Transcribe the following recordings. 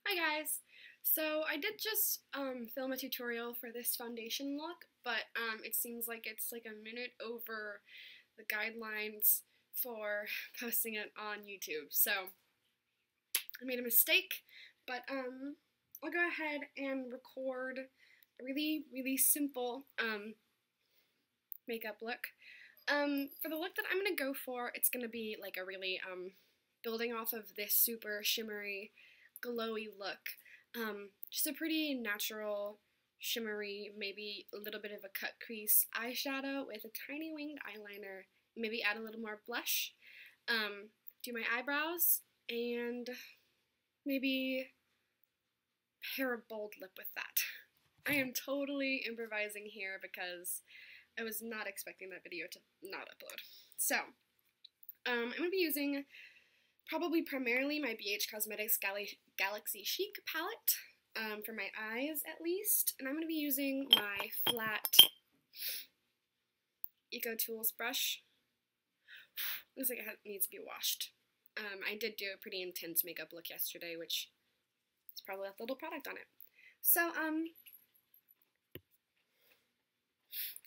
Hi guys! So I did just film a tutorial for this foundation look, but it seems like it's like a minute over the guidelines for posting it on YouTube. So I made a mistake, but I'll go ahead and record a really simple makeup look. For the look that I'm going to go for, it's going to be like a really building off of this super shimmery glowy look. Just a pretty natural, shimmery, maybe a little bit of a cut crease eyeshadow with a tiny winged eyeliner. Maybe add a little more blush. Do my eyebrows and maybe pair a bold lip with that. I am totally improvising here because I was not expecting that video to not upload. So, I'm going to be using probably primarily my BH Cosmetics Galaxy Chic palette, for my eyes at least, and I'm going to be using my flat Eco Tools brush. Looks like it needs to be washed. I did do a pretty intense makeup look yesterday, which is probably left a little product on it. So,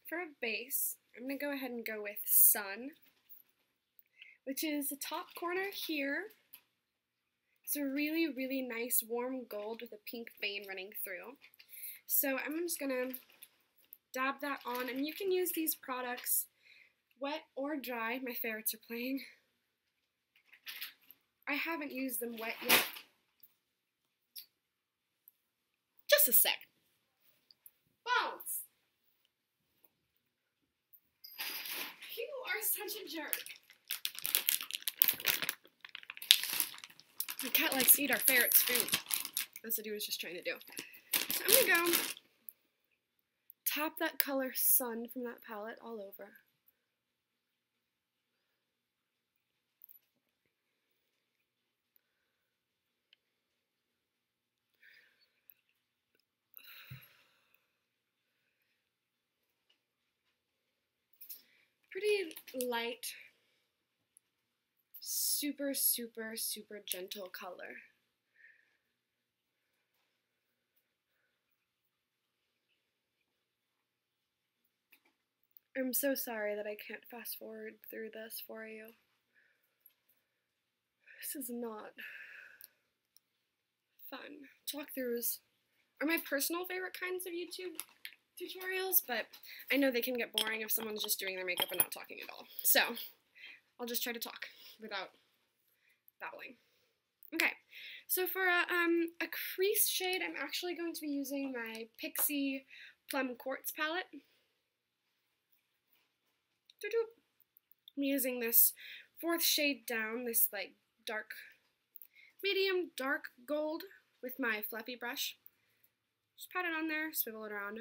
for a base, I'm going to go ahead and go with Sun, which is the top corner here. It's a really nice warm gold with a pink vein running through. So I'm just going to dab that on, and you can use these products wet or dry. My ferrets are playing. I haven't used them wet yet. Just a sec. Bones! You are such a jerk. The cat likes to eat our ferret's food. That's what he was just trying to do. So I'm going to go tap that color Sun from that palette all over. Pretty light, super gentle color. I'm so sorry that I can't fast forward through this for you. This is not fun. Walkthroughs are my personal favorite kinds of YouTube tutorials, but I know they can get boring if someone's just doing their makeup and not talking at all. So I'll just try to talk without babbling. Okay, so for a crease shade, I'm actually going to be using my Pixie Plum Quartz palette. I'm using this fourth shade down, this like medium dark gold with my fluffy brush. Just pat it on there, swivel it around.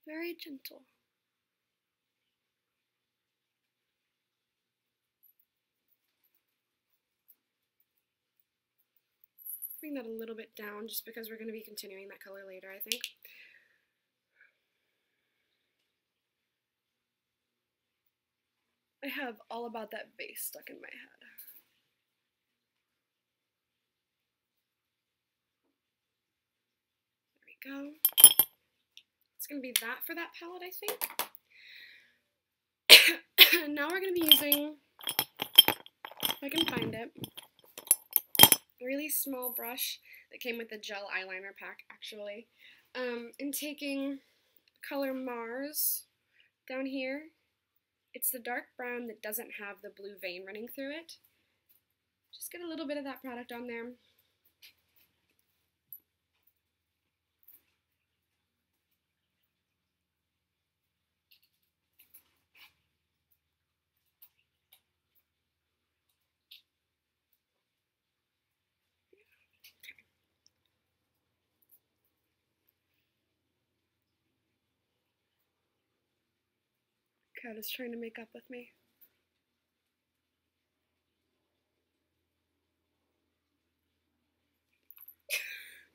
Very gentle. Bring that a little bit down just because we're going to be continuing that color later, I think. I have all about that base stuck in my head. There we go. It's going to be that for that palette, I think. Now we're going to be using, if I can find it, a really small brush that came with the gel eyeliner pack, actually, and taking color Mars down here. It's the dark brown that doesn't have the blue vein running through it. Just get a little bit of that product on there. Cat is trying to make up with me.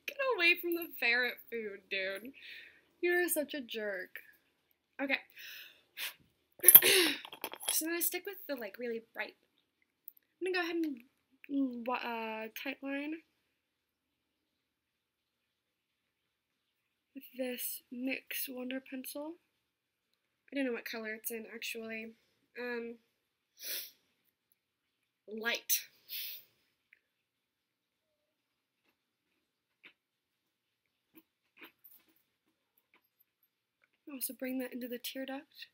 Get away from the ferret food, dude. You're such a jerk. Okay. So I'm gonna stick with the like really bright. I'm gonna go ahead and tight line with this NYX Wonder Pencil. I don't know what color it's in actually. Light. Also bring that into the tear duct.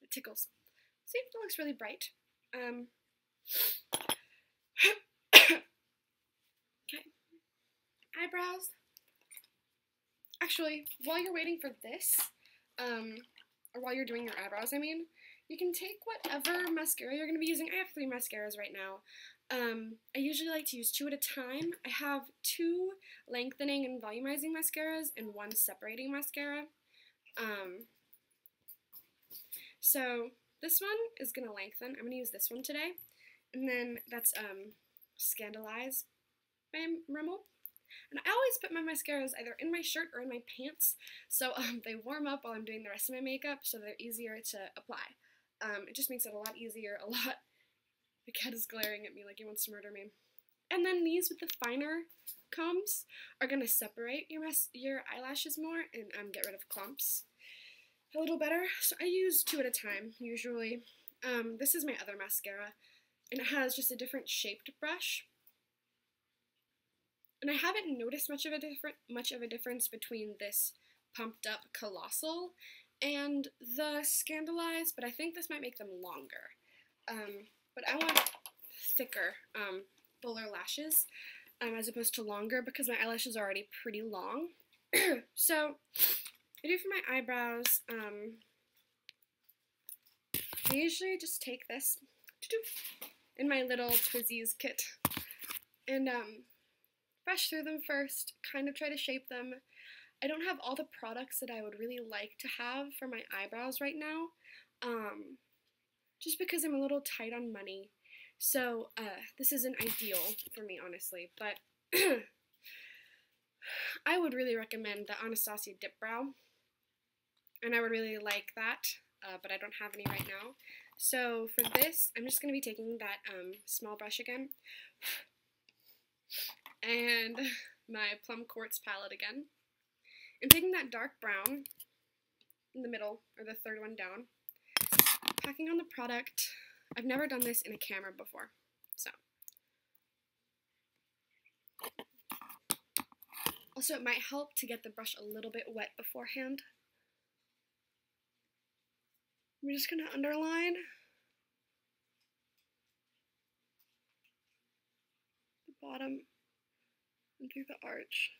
It tickles. See, it looks really bright. Okay. Eyebrows. Actually, while you're waiting for this, or while you're doing your eyebrows, I mean, you can take whatever mascara you're going to be using. I have 3 mascaras right now. I usually like to use 2 at a time. I have 2 lengthening and volumizing mascaras and 1 separating mascara. So this one is going to lengthen. I'm going to use this one today. And then that's Scandalize by Rimmel. And I always put my mascaras either in my shirt or in my pants, so they warm up while I'm doing the rest of my makeup, so they're easier to apply. It just makes it a lot easier, a lot. The cat is glaring at me like he wants to murder me. And then these with the finer combs are going to separate your eyelashes more and get rid of clumps a little better. So I use 2 at a time, usually. This is my other mascara, and it has just a different shaped brush. And I haven't noticed much of a difference between this pumped up Colossal and the Scandalize, but I think this might make them longer. But I want thicker, fuller lashes as opposed to longer because my eyelashes are already pretty long. So I do for my eyebrows, I usually just take this in my little Twizzies kit and brush through them first, kind of try to shape them. I don't have all the products that I would really like to have for my eyebrows right now, just because I'm a little tight on money. So this isn't ideal for me, honestly, but I would really recommend the Anastasia Dip Brow, and I would really like that, but I don't have any right now. So for this, I'm just going to be taking that small brush again, and my Plum Quartz palette again, and taking that dark brown in the middle, or the third one down, packing on the product. I've never done this in a camera before, so. Also, it might help to get the brush a little bit wet beforehand. I'm just going to underline the bottom and through the arch,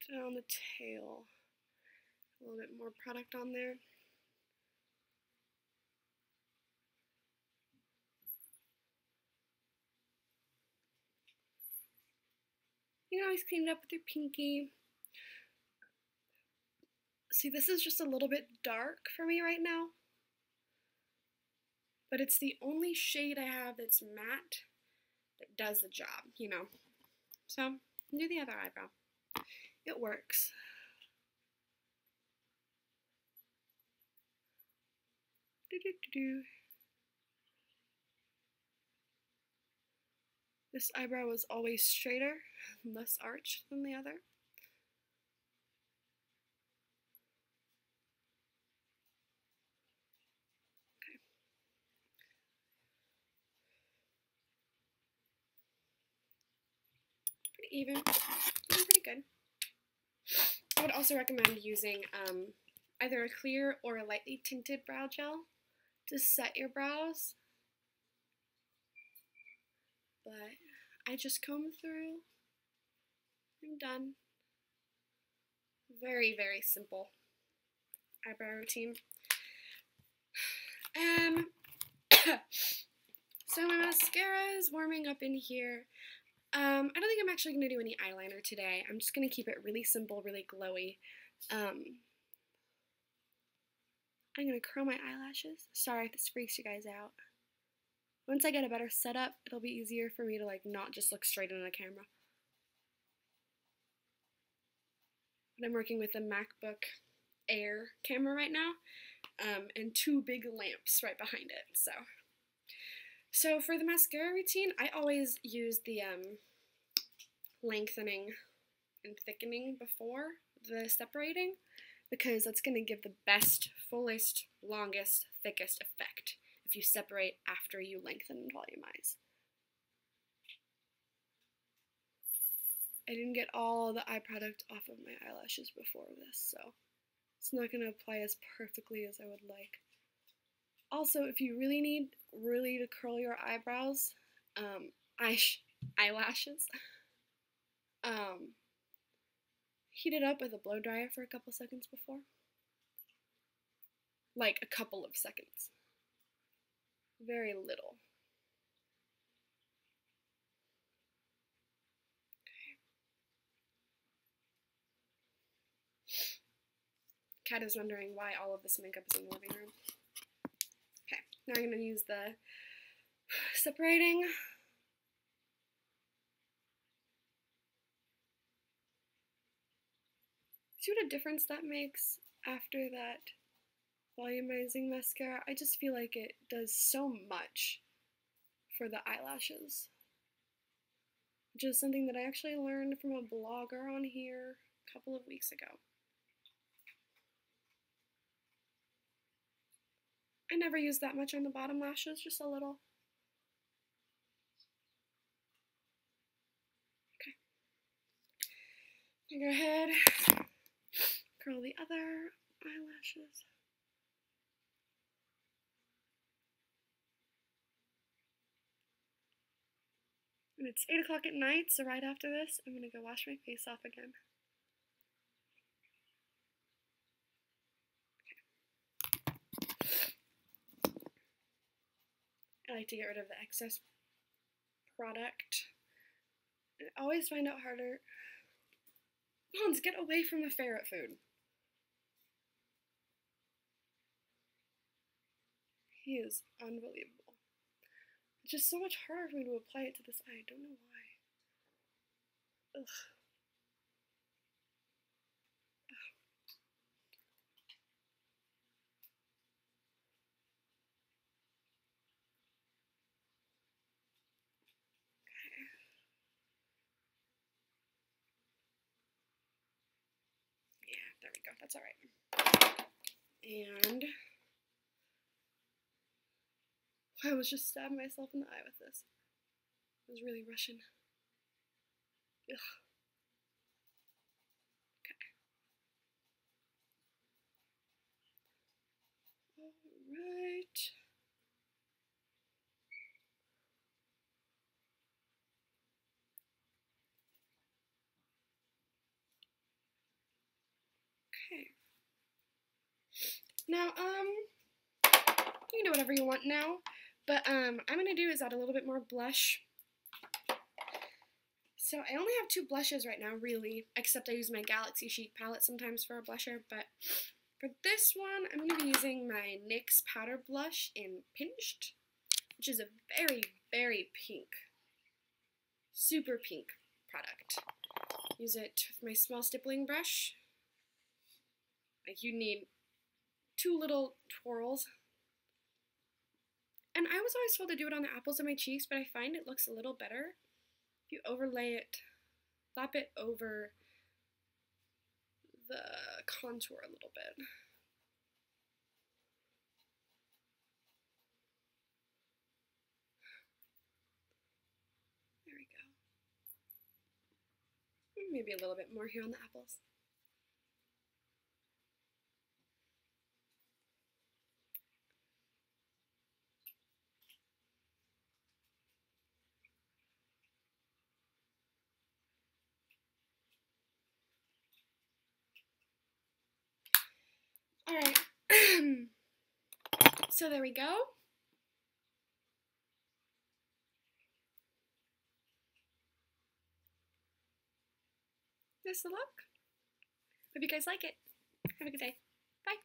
down the tail, a little bit more product on there. You can always clean it up with your pinky. See, this is just a little bit dark for me right now, but it's the only shade I have that's matte that does the job, you know. So, do the other eyebrow. It works. This eyebrow is always straighter, less arched than the other. Okay. Pretty even, pretty good. I would also recommend using either a clear or a lightly tinted brow gel to set your brows. But I just comb through. I'm done. Very, very simple eyebrow routine. So my mascara is warming up in here. I don't think I'm actually going to do any eyeliner today. I'm just going to keep it really simple, really glowy. I'm gonna curl my eyelashes. Sorry if this freaks you guys out. Once I get a better setup, it'll be easier for me to like not just look straight into the camera. But I'm working with a MacBook Air camera right now, and 2 big lamps right behind it. So for the mascara routine, I always use the lengthening and thickening before the separating, because that's going to give the best, fullest, longest, thickest effect if you separate after you lengthen and volumize. I didn't get all the eye product off of my eyelashes before this, so it's not going to apply as perfectly as I would like. Also, if you really need to curl your eyebrows, eyelashes, heat it up with a blow dryer for a couple seconds before. Like a couple of seconds. Very little. Kat is wondering why all of this makeup is in the living room. Okay, now I'm going to use the separating. See what a difference that makes after that volumizing mascara? I just feel like it does so much for the eyelashes. Which is something that I actually learned from a blogger on here a couple of weeks ago. I never use that much on the bottom lashes, just a little. Okay. Go ahead, curl the other eyelashes. And it's 8 o'clock at night, so right after this, I'm gonna go wash my face off again. I like to get rid of the excess product. I always find it harder. Hans, get away from the ferret food. He is unbelievable. It's just so much harder for me to apply it to this eye. I don't know why. Ugh. There we go, that's all right. And I was just stabbing myself in the eye with this. I was really rushing. Ugh. Okay. All right. Okay. Now, you can do whatever you want now, but I'm gonna do is add a little bit more blush. So I only have 2 blushes right now, really, except I use my Galaxy Chic palette sometimes for a blusher, but for this one, I'm gonna be using my NYX powder blush in Pinched, which is a very, very pink, super pink product. Use it with my small stippling brush. Like, you need 2 little twirls. And I was always told to do it on the apples of my cheeks, but I find it looks a little better if you overlay it, flap it over the contour a little bit. There we go. Maybe a little bit more here on the apples. Alright, so there we go. This is the look. Hope you guys like it. Have a good day. Bye.